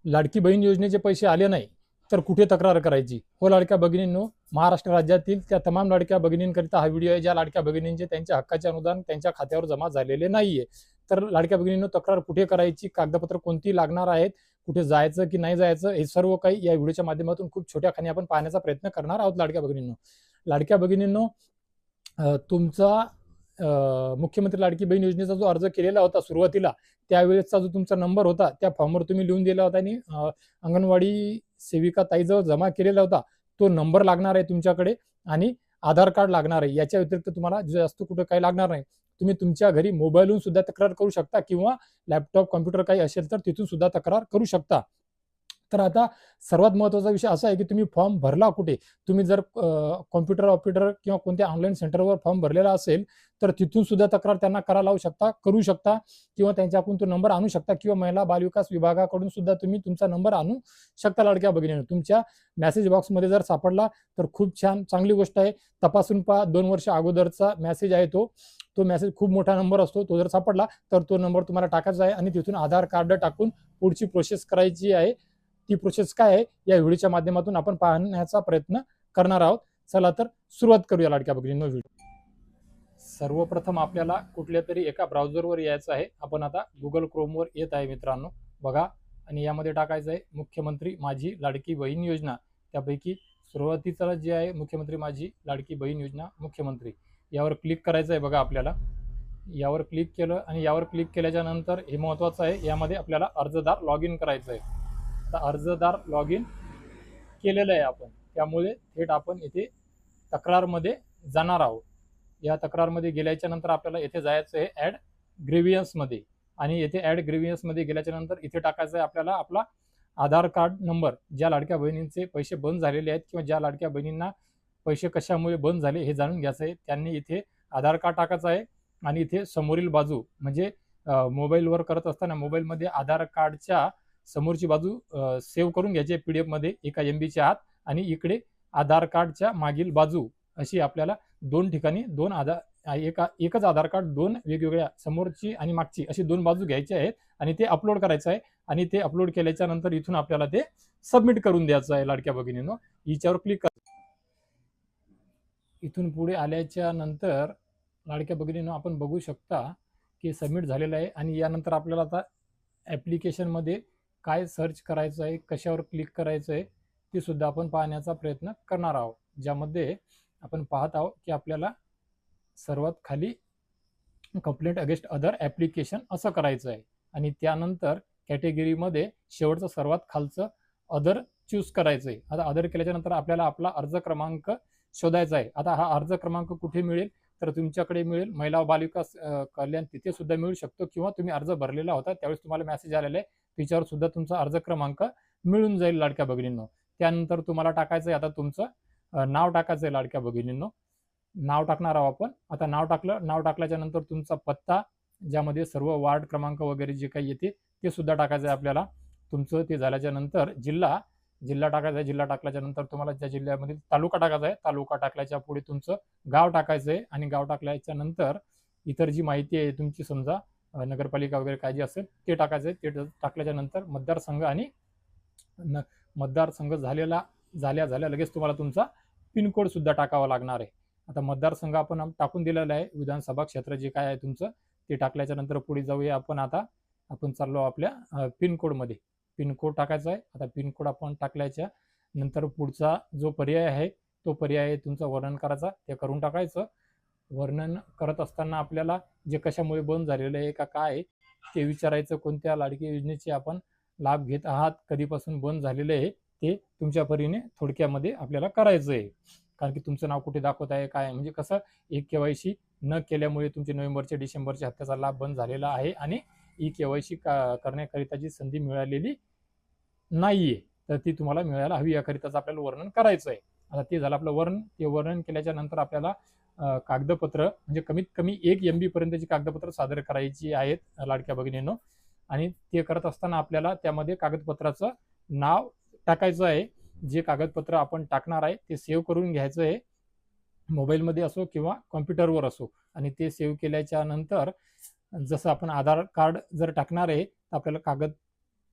लाडकी बहीण योजनेचे पैसे आले नाही तर कुठे तक्रार करायची? हो लाडक्या भगिनींनो, महाराष्ट्र राज्यातील त्या तमाम लाडक्या भगिनींकरिता हा व्हिडिओ आहे, ज्या लाडक्या भगिनींचे त्यांच्या हक्काचे अनुदान त्यांच्या खात्यावर जमा झालेले नाहीये. तर लाडक्या भगिनींनो, तक्रार कुठे करायची, कागदपत्र कोणती लागणार आहेत, कुठे जायचं की नाही जायचं, हे सर्व काही या व्हिडिओच्या माध्यमातून खूप छोट्या खाणी आपण पाहण्याचा प्रयत्न करणार आहोत. लाडक्या भगिनींनो, तुमचा मुख्यमंत्री लाडकी बहीण योजनेचा जो अर्ज केलेला होता सुरुवातीला, त्यावेळेसचा जो तुमचा नंबर होता त्या फॉर्मवर तुम्ही लिहून दिला होता आणि अंगणवाडी सेविका ताईजवळ जमा केलेला होता, तो नंबर लागणार आहे तुमच्याकडे आणि आधार कार्ड लागणार आहे. याच्या व्यतिरिक्त तुम्हाला जास्त कुठं काही लागणार नाही. तुम्ही तुमच्या घरी मोबाईलहून सुद्धा तक्रार करू शकता किंवा लॅपटॉप कॉम्प्युटर काही असेल तर तिथून सुद्धा तक्रार करू शकता. तर आता सर्वात महत्त्वाचा विषय असा आहे की तुम्ही फॉर्म भरला कुठे? तुम्ही जर कॉम्प्युटर ऑपरेटर किंवा कोणत्या ऑनलाईन सेंटरवर फॉर्म भरलेला असेल तर तिथून सुद्धा तक्रार त्यांना करू शकता किंवा त्यांच्याकडून तो नंबर आणू शकता किंवा महिला बालविकास विभागाकडून सुद्धा तुम्ही तुमचा नंबर आणू शकता. लाडक्या भगिनींनो, तुमच्या मेसेज बॉक्समध्ये जर सापडला तर खूप छान, चांगली गोष्ट आहे. तपासून पहा, 2 वर्ष अगोदरचा मेसेज आहे तो मेसेज खूप मोठा नंबर असतो. तो जर सापडला तर तो नंबर तुम्हाला टाकायचा आहे आणि तिथून आधार कार्ड टाकून पुढची प्रोसेस करायची आहे. ती प्रोसेस काय आहे या व्हिडिओच्या माध्यमातून आपण पाहण्याचा प्रयत्न करणार आहोत. चला तर सुरुवात करूया लाडक्या भगिनींनो. सर्वप्रथम आपल्याला कुठल्या तरी एका ब्राउझरवर यायचं आहे. आपण आता गुगल क्रोमवर येत आहे मित्रांनो, बघा, आणि यामध्ये टाकायचं आहे मुख्यमंत्री माझी लाडकी बहीण योजना. त्यापैकी सुरुवातीचा जे आहे मुख्यमंत्री माझी लाडकी बहीण योजना मुख्यमंत्री, यावर क्लिक करायचं आहे. बघा, आपल्याला यावर क्लिक केलं आणि यावर क्लिक केल्याच्या नंतर हे महत्त्वाचं आहे, यामध्ये आपल्याला अर्जदार लॉग इन करायचं आहे. आता अर्जदार लॉग इन केलेलं आहे आपण, त्यामुळे थेट आपण इथे तक्रारमध्ये जाणार आहोत. या तक्रारमध्ये गेल्याच्या नंतर आपल्याला इथे जायचं आहे ॲड ग्रेव्हियन्समध्ये आणि इथे ॲड ग्रेव्हियन्समध्ये गेल्याच्या नंतर इथे टाकायचं आहे आपल्याला आपला आधार कार्ड नंबर. ज्या लाडक्या बहिणींचे पैसे बंद झालेले आहेत किंवा ज्या लाडक्या बहिणींना पैसे कशामुळे बंद झाले हे जाणून घ्यायचं आहे, त्यांनी इथे आधार कार्ड टाकायचं आहे आणि इथे समोरील बाजू म्हणजे मोबाईलवर करत असताना मोबाईलमध्ये आधार कार्डच्या समोरची बाजू सेव्ह करून घ्यायची आहे PDF मध्ये एका MBच्या आत, आणि इकडे आधार कार्डच्या मागील बाजू अशी आपल्याला 2 ठिकाणी एकच आधार कार्ड 2 वेगवेगळ्या समोरची आणि मागची अशी 2 बाजू घ्यायची आहेत आणि ते अपलोड करायचं आहे. आणि ते अपलोड केल्याच्या नंतर इथून आपल्याला ते सबमिट करून द्यायचं आहे. लाडक्या भगिनींनो, हिच्यावर क्लिक करा. इथून पुढे आल्याच्या नंतर लाडक्या भगिनींनो आपण बघू शकता की सबमिट झालेलं आहे. आणि यानंतर आपल्याला आता ॲप्लिकेशनमध्ये काय सर्च करायचं आहे, कशावर क्लिक करायचं आहे ते सुद्धा आपण पाहण्याचा प्रयत्न करणार आहोत. ज्यामध्ये आपण पाहत आहोत की आपल्याला सर्वात खाली कंप्लेंट अगेन्स्ट अदर ॲप्लिकेशन असं करायचं आहे आणि त्यानंतर कॅटेगरीमध्ये शेवटचं सर्वात खालचं अदर चूज करायचं आहे. आता अदर केल्याच्या नंतर आपल्याला आपला अर्ज क्रमांक शोधायचा आहे. आता हा अर्ज क्रमांक कुठे मिळेल तर तुमच्याकडे मिळेल महिला व बालविकास कल्याण, तिथे सुद्धा मिळू शकतो किंवा तुम्ही अर्ज भरलेला होता त्यावेळेस तुम्हाला मेसेज आलेला आहे त्याच्यावर सुद्धा तुमचा अर्ज क्रमांक मिळून जाईल. लाडक्या भगिनींनो, त्यानंतर तुम्हाला टाकायचं आहे आता तुमचं नाव टाकायचं आहे. लाडक्या भगिनींनो, नाव टाकणार आहोत आपण. आता नाव टाकलं. नाव टाकल्याच्या नंतर तुमचा पत्ता, ज्यामध्ये सर्व वार्ड क्रमांक वगैरे जे काही येते ते सुद्धा टाकायचं आहे आपल्याला. तुमचं ते झाल्याच्या नंतर जिल्हा टाकायचा आहे. जिल्हा टाकल्याच्या नंतर तुम्हाला ज्या जिल्ह्यामध्ये तालुका टाकायचा आहे, तालुका टाकल्याच्या पुढे तुमचं गाव टाकायचं आहे आणि गाव टाकल्याच्या नंतर इतर जी माहिती आहे तुमची, समजा नगरपालिका वगैरे काय जे असेल ते टाकायचं आहे. ते टाकल्याच्या नंतर मतदारसंघ आणि मतदारसंघ झाल्या लगेच तुम्हाला तुमचा पिनकोड सुद्धा टाकावा लागणार आहे. आता मतदारसंघ आपण टाकून दिलेला आहे, विधानसभा क्षेत्र जे काय आहे तुमचं ते टाकल्याच्या नंतर पुढे जाऊया आपण. आता आपण चाललो आपल्या पिनकोडमध्ये. पिनकोड टाकायचा आहे. आता पिनकोड आपण टाकल्याच्या नंतर पुढचा जो पर्याय आहे तो पर्याय तुमचं वर्णन करायचा, ते करून टाकायचं. वर्णन करत असताना आपल्याला जे कशामुळे बंद झालेलं आहे का काय ते विचारायचं. कोणत्या लाडकी योजनेचे आपण लाभ घेत आहात, कधीपासून बंद झालेले आहे ते तुमच्या परीने थोडक्यामध्ये आपल्याला करायचं आहे. कारण की तुमचं नाव कुठे दाखवत आहे काय, म्हणजे कसं KYC न केल्यामुळे तुमचे नोव्हेंबरचे डिसेंबरच्या हप्त्याचा लाभ बंद झालेला आहे आणि KYC करण्याकरिताची संधी मिळालेली नाहीये, तर ती तुम्हाला मिळायला हवी, याकरिताच आपल्याला वर्णन करायचं आहे. आता ते झालं आपलं वर्णन. ते वर्णन केल्याच्या नंतर आपल्याला कागदपत्र म्हणजे कमीत कमी 1 MB पर्यंतची कागदपत्र सादर करायची आहेत लाडक्या भगिनींनो. आणि ते करत असताना आपल्याला त्यामध्ये कागदपत्राचं नाव टाकायचं आहे. जे कागदपत्र आपण टाकणार आहे ते सेव्ह करून घ्यायचं आहे, मोबाईलमध्ये असो किंवा कॉम्प्युटरवर असो. आणि ते सेव्ह केल्याच्या नंतर जसं आपण आधार कार्ड जर टाकणार आहे तर आपल्याला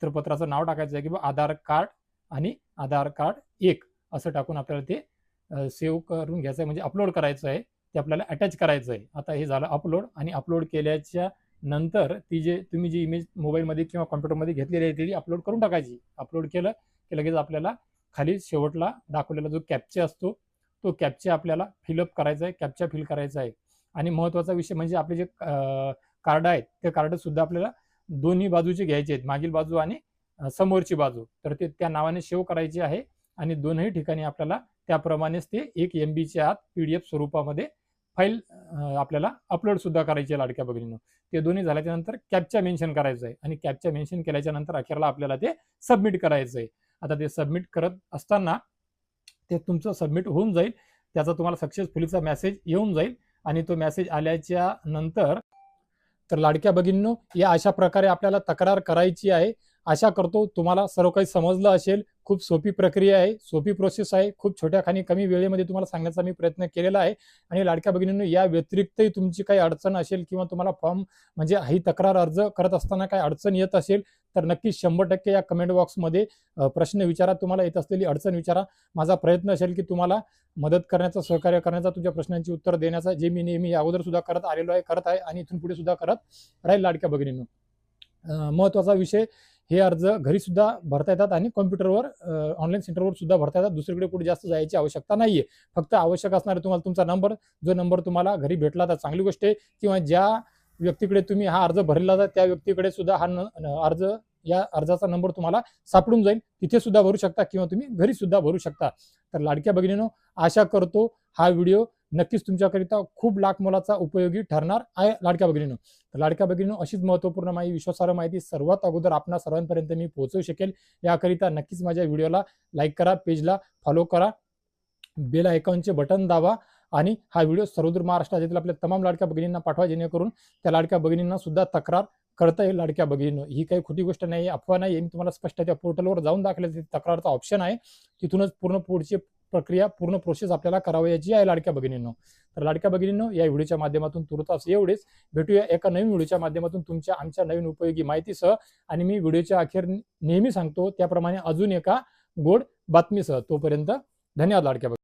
तर पत्राचं नाव टाकायचं आहे की आधार कार्ड आणि आधार कार्ड 1 असं टाकून आपल्याला ते सेव्ह करून घ्यायचं आहे, म्हणजे अपलोड करायचं आहे, ते आपल्याला अटॅच करायचं आहे. आता हे झालं अपलोड, आणि अपलोड केल्याच्या नंतर तुम्ही जी इमेज मोबाईलमध्ये किंवा कॉम्प्युटरमध्ये घेतलेली आहे ती अपलोड करून टाकायची. अपलोड केलं की लगेच आपल्याला खाली शेवटला दाखवलेला जो कॅप्चा असतो तो कॅप्चा आपल्याला फिलअप करायचा आहे, कॅप्चा फिल करायचा आहे. आणि महत्त्वाचा विषय म्हणजे आपले जे कार्ड आहेत ते कार्ड सुद्धा आपल्याला दोन्ही बाजूचे घ्यायचे आहेत, मागील बाजू आणि समोरची बाजू. तर ते त्या नावाने सेव्ह करायचे आहे, आणि दोनही ठिकाणी आपल्याला त्याप्रमाणेच ते 1 MBच्या आत PDF स्वरूपामध्ये फाईल आपल्याला अपलोड सुद्धा करायची आहे लाडक्या भगिनींनो. ते दोन्ही झाल्याच्या नंतर कॅप्चा मेन्शन करायचं आहे, आणि कॅप्चा मेन्शन केल्याच्या नंतर अखेरला आपल्याला ते सबमिट करायचं आहे. आता ते सबमिट करत असताना ते तुमचं सबमिट होऊन जाईल, त्याचा तुम्हाला सक्सेसफुलीचा मेसेज येऊन जाईल. आणि तो मेसेज आल्याच्या नंतर तर लाडक्या भगिनींनो, या अशा प्रकारे आपल्याला तक्रार करायची आहे. आशा करतो तुम्हाला सर्व काही समजलं असेल. खूप सोपी प्रक्रिया आहे, सोपी प्रोसेस आहे. खूप छोट्या खाणी कमी वेळेमध्ये तुम्हाला सांगण्याचा मी प्रयत्न केलेला आहे. आणि लाडक्या भगिनींनो, या व्यतिरिक्तही तुमची काही अडचण असेल किंवा तुम्हाला फॉर्म म्हणजे ही तक्रार अर्ज करत असताना काही अडचण येत असेल तर नक्कीच 100% या कमेंट बॉक्समध्ये प्रश्न विचारा, तुम्हाला येत असलेली अडचण विचारा. माझा प्रयत्न असेल की तुम्हाला मदत करण्याचा, सहकार्य करण्याचा, तुमच्या प्रश्नांची उत्तर देण्याचा, जे मी नेहमी अगोदर सुद्धा करत आलेलो आहे, करत आहे आणि इथून पुढे सुद्धा करत राहील लाडक्या भगिनींनो. महत्त्वाचा विषय, हे अर्ज घरी सुद्धा भरता येतात आणि कॉम्प्युटरवर ऑनलाईन सेंटरवर सुद्धा भरता येतात. दुसरीकडे कुठे जास्त जायची आवश्यकता नाहीये. फक्त आवश्यक असणारे तुम्हाला तुमचा नंबर, जो नंबर तुम्हाला घरी भेटला तर चांगली गोष्ट आहे, किंवा ज्या व्यक्तीकडे तुम्ही हा अर्ज भरलेला होता त्या व्यक्तीकडे सुद्धा अर्ज, या अर्जाचा नंबर तुम्हाला सापडून जाईल, तिथे सुद्धा भरू शकता किंवा तुम्ही घरी सुद्धा भरू शकता. तर लाडक्या भगिनींनो, आशा करतो हा व्हिडिओ नक्कीच तुमच्याकरिता खूप लाख मोलाचा उपयोगी ठरणार आहे लाडक्या भगिनींनो. तर लाडक्या भगिनींनो, अशीच महत्त्वपूर्ण माहिती, विश्वासार्ह माहिती सर्वात अगोदर आपणा सर्वांपर्यंत मी पोहोचवू शकेल, याकरिता नक्कीच माझ्या व्हिडिओला लाईक करा, पेजला फॉलो करा, बेल आयकॉनचे बटन दाबा, आणि हा व्हिडिओ सर्वदूर महाराष्ट्र राज्यातील आपल्या तमाम लाडक्या भगिनींना पाठवा, जेणेकरून त्या लाडक्या भगिनींना सुद्धा तक्रार करता येईल. लाडक्या भगिनींनो, ही काही खोटी गोष्ट नाही, अफवा नाही. मी तुम्हाला स्पष्ट त्या पोर्टलवर जाऊन दाखवलं, तक्रारचा ऑप्शन आहे, तिथूनच पूर्ण पुढची प्रक्रिया, पूर्ण प्रोसेस आपल्याला करावयाची आहे लाडक्या भगिनींनो. तर लाडक्या भगिनींनो, या व्हिडिओच्या माध्यमातून तुर्तास एवढेच. भेटूया एका नवीन व्हिडिओच्या माध्यमातून तुमच्या आमच्या नवीन उपयोगी माहितीसह. आणि मी व्हिडिओच्या अखेर नेहमी सांगतो त्याप्रमाणे अजून एका गोड बातमीसह. तोपर्यंत धन्यवाद लाडक्या भगिनी.